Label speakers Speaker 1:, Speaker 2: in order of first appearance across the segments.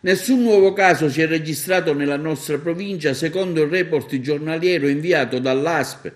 Speaker 1: Nessun nuovo caso si è registrato nella nostra provincia, secondo il report giornaliero inviato dall'ASP,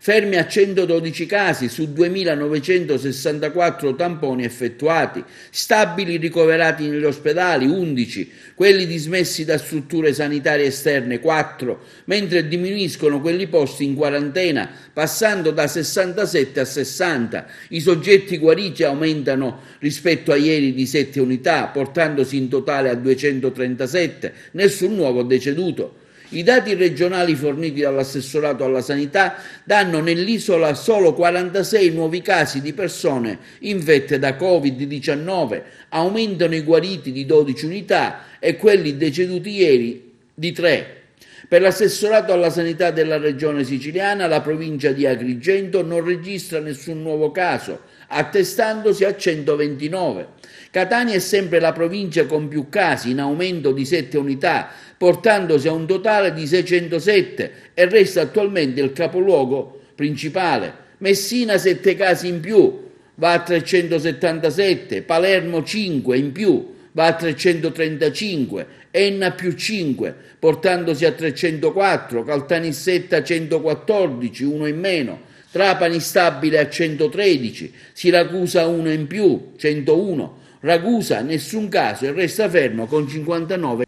Speaker 1: fermi a 112 casi su 2.964 tamponi effettuati, stabili ricoverati negli ospedali 11, quelli dismessi da strutture sanitarie esterne 4, mentre diminuiscono quelli posti in quarantena, passando da 67 a 60. I soggetti guariti aumentano rispetto a ieri di 7 unità, portandosi in totale a 237, nessun nuovo deceduto. I dati regionali forniti dall'assessorato alla sanità danno nell'isola solo 46 nuovi casi di persone infette da Covid-19, aumentano i guariti di 12 unità e quelli deceduti ieri di 3. Per l'assessorato alla sanità della regione siciliana, la provincia di Agrigento non registra nessun nuovo caso, attestandosi a 129. Catania è sempre la provincia con più casi, in aumento di 7 unità, portandosi a un totale di 607 e resta attualmente il capoluogo principale. Messina 7 casi in più, va a 377, Palermo 5 in più, va a 335, Enna più 5, portandosi a 304, Caltanissetta 114, 1 in meno, Trapani stabile a 113, Siracusa 1 in più, 101, Ragusa nessun caso e resta fermo con 59.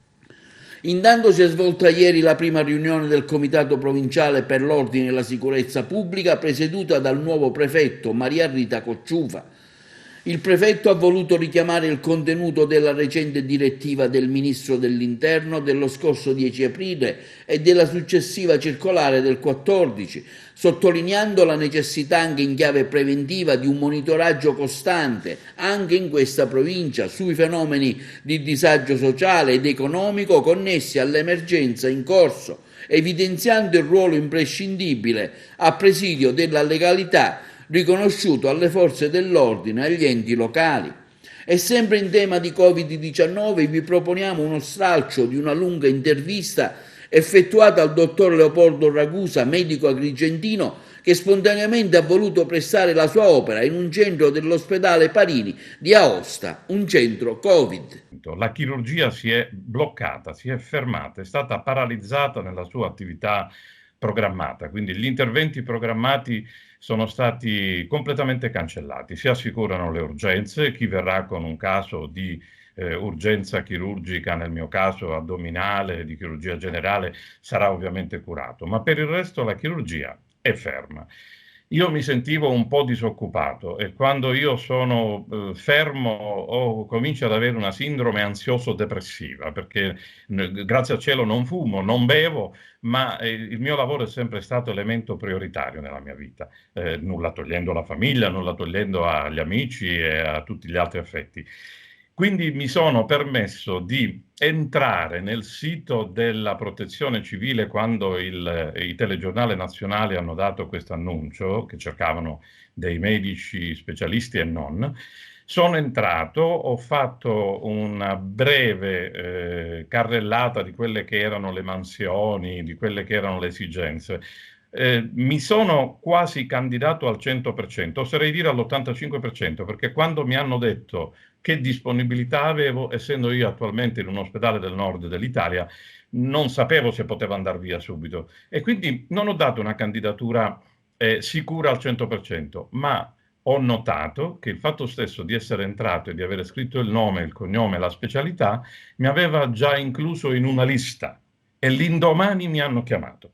Speaker 1: Intanto si è svolta ieri la prima riunione del Comitato Provinciale per l'Ordine e la Sicurezza Pubblica, presieduta dal nuovo prefetto Maria Rita Cocciufa. Il prefetto ha voluto richiamare il contenuto della recente direttiva del Ministro dell'Interno dello scorso 10 aprile e della successiva circolare del 14, sottolineando la necessità anche in chiave preventiva di un monitoraggio costante, anche in questa provincia, sui fenomeni di disagio sociale ed economico connessi all'emergenza in corso, evidenziando il ruolo imprescindibile a presidio della legalità riconosciuto alle forze dell'ordine e agli enti locali. E sempre in tema di Covid-19 vi proponiamo uno stralcio di una lunga intervista effettuata al dottor Leopoldo Ragusa, medico agrigentino, che spontaneamente ha voluto prestare la sua opera in un centro dell'ospedale Parini di Aosta, un centro Covid.
Speaker 2: La chirurgia si è bloccata, si è fermata, è stata paralizzata nella sua attività programmata, quindi gli interventi programmati sono stati completamente cancellati. Si assicurano le urgenze, chi verrà con un caso di urgenza chirurgica, nel mio caso addominale, di chirurgia generale, sarà ovviamente curato, ma per il resto la chirurgia è ferma. Io mi sentivo un po' disoccupato e quando io sono fermo comincio ad avere una sindrome ansioso-depressiva perché grazie al cielo non fumo, non bevo, ma il mio lavoro è sempre stato elemento prioritario nella mia vita, nulla togliendo alla famiglia, nulla togliendo agli amici e a tutti gli altri affetti. Quindi mi sono permesso di entrare nel sito della Protezione Civile quando i telegiornali nazionali hanno dato questo annuncio, che cercavano dei medici specialisti e non. Sono entrato, ho fatto una breve carrellata di quelle che erano le mansioni, di quelle che erano le esigenze. Mi sono quasi candidato al 100%, oserei dire all'85%, perché quando mi hanno detto che disponibilità avevo, essendo io attualmente in un ospedale del nord dell'Italia, non sapevo se potevo andare via subito. E quindi non ho dato una candidatura sicura al 100%, ma ho notato che il fatto stesso di essere entrato e di avere scritto il nome, il cognome, la specialità, mi aveva già incluso in una lista. E l'indomani mi hanno chiamato.